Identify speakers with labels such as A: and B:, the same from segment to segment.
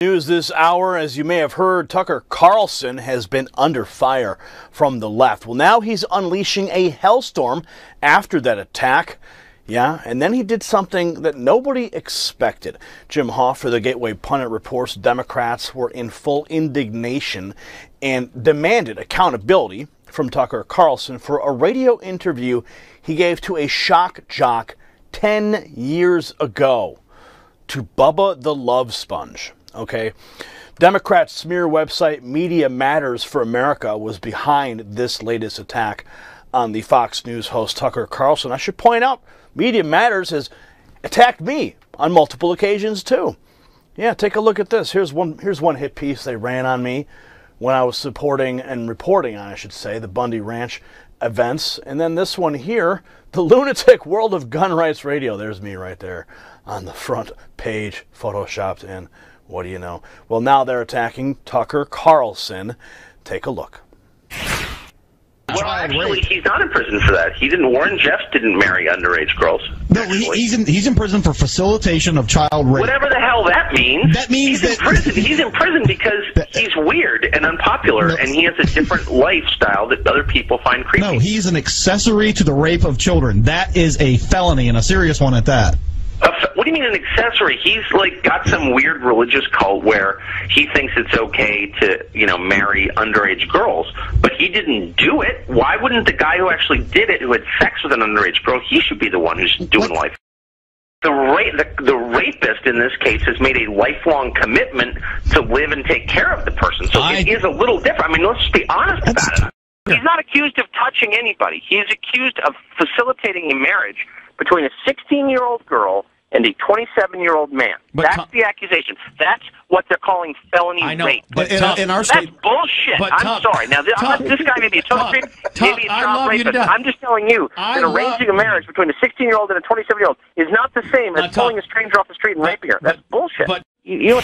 A: News this hour, as you may have heard, Tucker Carlson has been under fire from the left. Well, now he's unleashing a hellstorm after that attack. Yeah, and then he did something that nobody expected. Jim Hoff for the Gateway Pundit reports Democrats were in full indignation and demanded accountability from Tucker Carlson for a radio interview he gave to a shock jock 10 years ago, to Bubba the Love Sponge. Okay, Democrat smear website Media Matters for America was behind this latest attack on the Fox News host Tucker Carlson. I should point out, Media Matters has attacked me on multiple occasions too. Yeah, take a look at this. Here's one hit piece they ran on me when I was supporting and reporting on, I should say, the Bundy Ranch events. And then this one here, the lunatic world of gun rights radio. There's me right there on the front page, photoshopped in. What do you know? Well, now they're attacking Tucker Carlson. Take a look.
B: Well, actually, he's not in prison for that. Warren Jeffs didn't marry underage girls.
C: No, he's in prison for facilitation of child rape.
B: Whatever the hell that means.
C: That means
B: he's in prison because he's weird and unpopular, and he has a different lifestyle that other people find creepy.
C: No, he's an accessory to the rape of children. That is a felony, and a serious one at that.
B: What do you mean an accessory? He's like got some weird religious cult where he thinks it's okay to, marry underage girls, but he didn't do it. Why wouldn't the guy who actually did it, who had sex with an underage girl, he should be the one who's doing life? The rapist in this case has made a lifelong commitment to live and take care of the person. So it is a little different. I mean, let's just be honest about it. He's not accused of touching anybody. He is accused of facilitating a marriage between a 16-year-old girl and a 27-year-old man. That's the accusation. That's what they're calling felony rape.
C: But in our state,
B: that's bullshit. I'm sorry. Now, this guy may be a total creep, maybe a child rapist. I'm just telling you that arranging a marriage between a 16-year-old and a 27-year-old is not the same as pulling a stranger off the street and raping her. That's bullshit. But you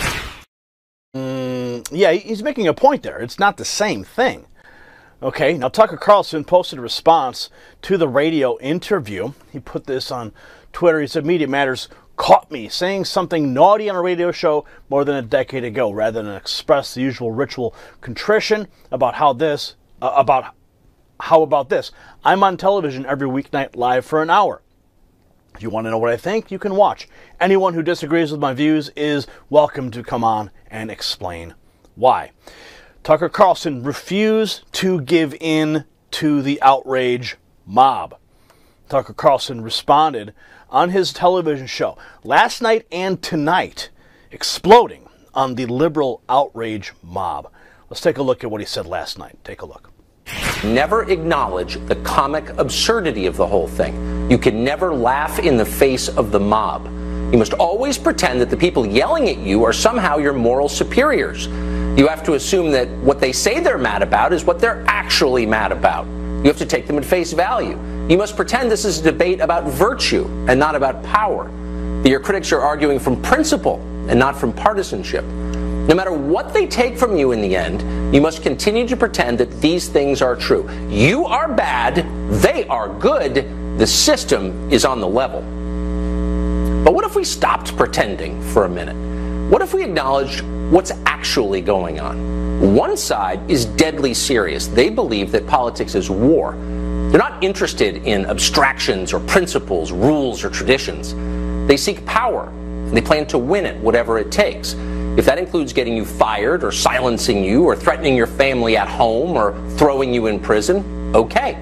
B: know.
A: Yeah, he's making a point there. It's not the same thing. Okay, now Tucker Carlson posted a response to the radio interview. He put this on Twitter. He said, Media Matters caught me saying something naughty on a radio show more than a decade ago, rather than express the usual ritual contrition about how this. I'm on television every weeknight live for an hour. If you want to know what I think, you can watch. Anyone who disagrees with my views is welcome to come on and explain why. Tucker Carlson refused to give in to the outrage mob. Tucker Carlson responded on his television show last night and tonight, exploding on the liberal outrage mob. Let's take a look at what he said last night. Take a look.
D: Never acknowledge the comic absurdity of the whole thing. You can never laugh in the face of the mob. You must always pretend that the people yelling at you are somehow your moral superiors. You have to assume that what they say they're mad about is what they're actually mad about. You have to take them at face value. You must pretend this is a debate about virtue and not about power. That your critics are arguing from principle and not from partisanship. No matter what they take from you in the end, you must continue to pretend that these things are true. You are bad, they are good, the system is on the level. But what if we stopped pretending for a minute? What if we acknowledged what's actually going on? One side is deadly serious. They believe that politics is war. They're not interested in abstractions or principles, rules or traditions. They seek power, and they plan to win it, whatever it takes. If that includes getting you fired or silencing you or threatening your family at home or throwing you in prison, okay.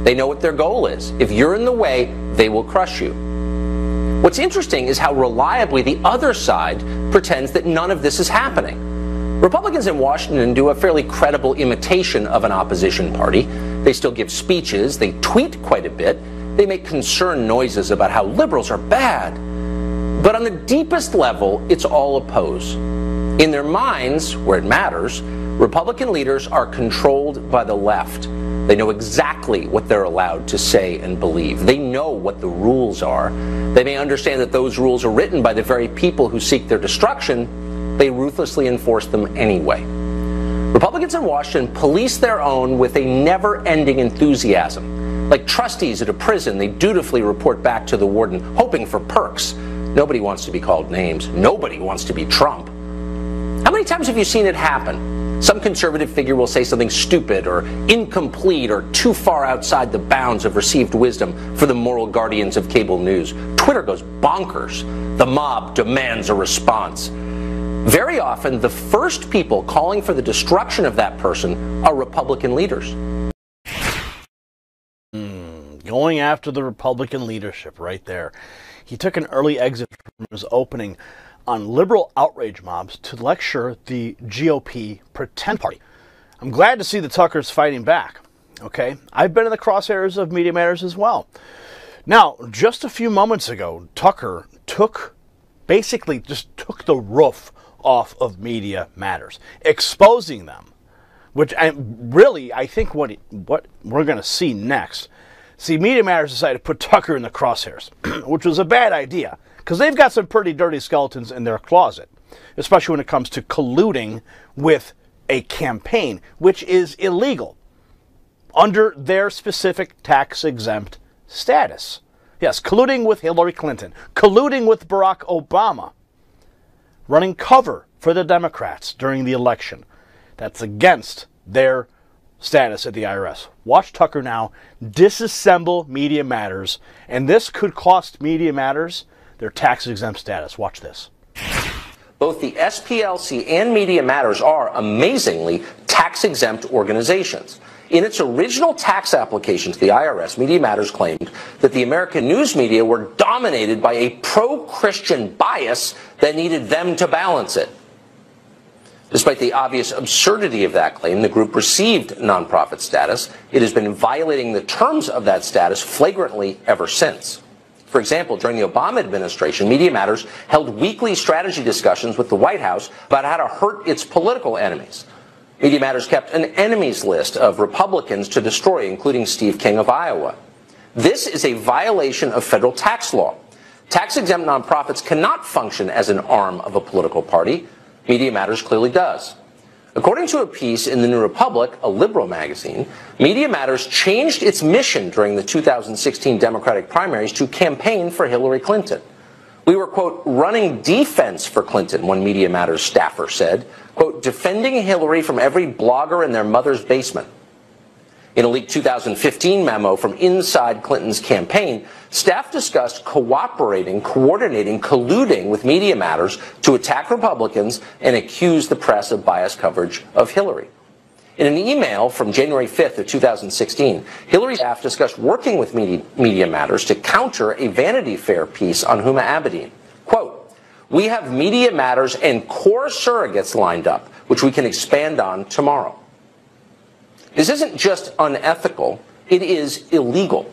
D: They know what their goal is. If you're in the way, they will crush you. What's interesting is how reliably the other side pretends that none of this is happening. Republicans in Washington do a fairly credible imitation of an opposition party. They still give speeches, they tweet quite a bit, they make concerned noises about how liberals are bad. But on the deepest level, it's all a pose. In their minds, where it matters, Republican leaders are controlled by the left. They know exactly what they're allowed to say and believe. They know what the rules are. They may understand that those rules are written by the very people who seek their destruction. They ruthlessly enforce them anyway. Republicans in Washington police their own with a never-ending enthusiasm. Like trustees at a prison, they dutifully report back to the warden, hoping for perks. Nobody wants to be called names. Nobody wants to be Trump. How many times have you seen it happen? Some conservative figure will say something stupid or incomplete or too far outside the bounds of received wisdom for the moral guardians of cable news. Twitter goes bonkers. The mob demands a response. Very often, the first people calling for the destruction of that person are Republican leaders.
A: Going after the Republican leadership right there. He took an early exit from his opening on liberal outrage mobs to lecture the GOP pretend party. I'm glad to see the Tucker's fighting back. Okay, I've been in the crosshairs of Media Matters as well. Now, just a few moments ago, Tucker basically just took the roof off of Media Matters, exposing them, which I think what we're going to see next. See, Media Matters decided to put Tucker in the crosshairs, which was a bad idea, because they've got some pretty dirty skeletons in their closet, especially when it comes to colluding with a campaign, which is illegal under their specific tax-exempt status. Yes, colluding with Hillary Clinton, colluding with Barack Obama, running cover for the Democrats during the election. That's against their status at the IRS. Watch Tucker now disassemble Media Matters, and this could cost Media Matters their tax-exempt status. Watch this.
D: Both the SPLC and Media Matters are, amazingly, tax-exempt organizations. In its original tax application to the IRS, Media Matters claimed that the American news media were dominated by a pro-Christian bias that needed them to balance it. Despite the obvious absurdity of that claim, the group received nonprofit status. It has been violating the terms of that status flagrantly ever since. For example, during the Obama administration, Media Matters held weekly strategy discussions with the White House about how to hurt its political enemies. Media Matters kept an enemies list of Republicans to destroy, including Steve King of Iowa. This is a violation of federal tax law. Tax-exempt nonprofits cannot function as an arm of a political party. Media Matters clearly does. According to a piece in the New Republic, a liberal magazine, Media Matters changed its mission during the 2016 Democratic primaries to campaign for Hillary Clinton. We were, quote, running defense for Clinton, one Media Matters staffer said, quote, defending Hillary from every blogger in their mother's basement. In a leaked 2015 memo from inside Clinton's campaign, staff discussed cooperating, coordinating, colluding with Media Matters to attack Republicans and accuse the press of biased coverage of Hillary. In an email from January 5th of 2016, Hillary's staff discussed working with Media Matters to counter a Vanity Fair piece on Huma Abedin. Quote, we have Media Matters and core surrogates lined up, which we can expand on tomorrow. This isn't just unethical, it is illegal.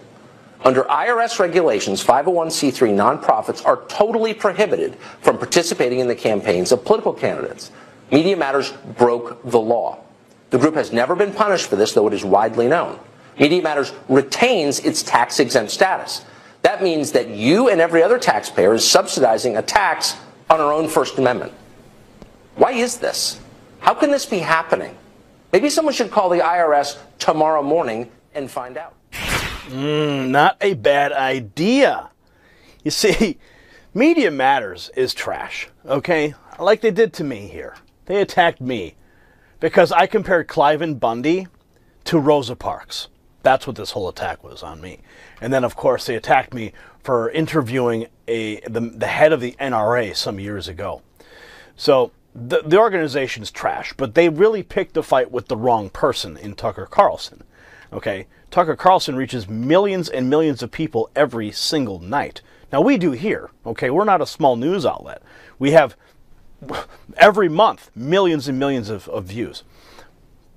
D: Under IRS regulations, 501c3 nonprofits are totally prohibited from participating in the campaigns of political candidates. Media Matters broke the law. The group has never been punished for this, though it is widely known. Media Matters retains its tax-exempt status. That means that you and every other taxpayer is subsidizing a tax on our own First Amendment. Why is this? How can this be happening? Maybe someone should call the IRS tomorrow morning and find out.
A: Not a bad idea. You see, Media Matters is trash, okay? Like they did to me here. They attacked me because I compared Cliven Bundy to Rosa Parks. That's what this whole attack was on me. And then, of course, they attacked me for interviewing the head of the NRA some years ago. So the organization's trash, but they really picked a fight with the wrong person in Tucker Carlson. Okay, Tucker Carlson reaches millions and millions of people every single night. Now, we do here, okay? We're not a small news outlet. We have, every month, millions and millions of views.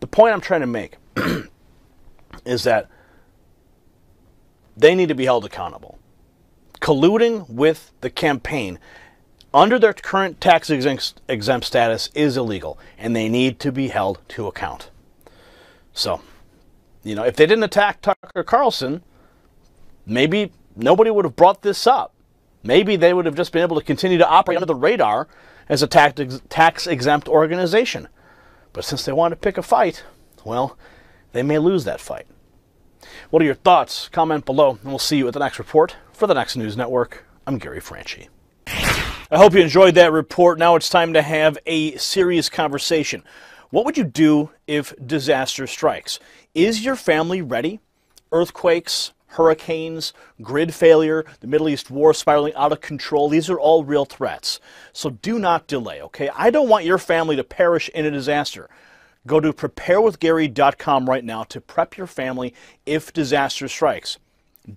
A: The point I'm trying to make is that they need to be held accountable. Colluding with the campaign under their current tax-exempt status is illegal, and they need to be held to account. So, you know, if they didn't attack Tucker Carlson, maybe nobody would have brought this up. Maybe they would have just been able to continue to operate under the radar as a tax-exempt organization. But since they want to pick a fight, well, they may lose that fight. What are your thoughts? Comment below, and we'll see you at the next report. For the Next News Network, I'm Gary Franchi. I hope you enjoyed that report. Now it's time to have a serious conversation. What would you do if disaster strikes? Is your family ready? Earthquakes, hurricanes, grid failure, the Middle East war spiraling out of control, these are all real threats. So do not delay, okay? I don't want your family to perish in a disaster. Go to preparewithgary.com right now to prep your family if disaster strikes.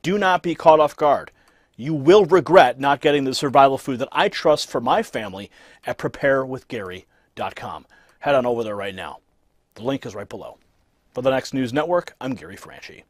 A: Do not be caught off guard. You will regret not getting the survival food that I trust for my family at preparewithgary.com. Head on over there right now. The link is right below. For the Next News Network, I'm Gary Franchi.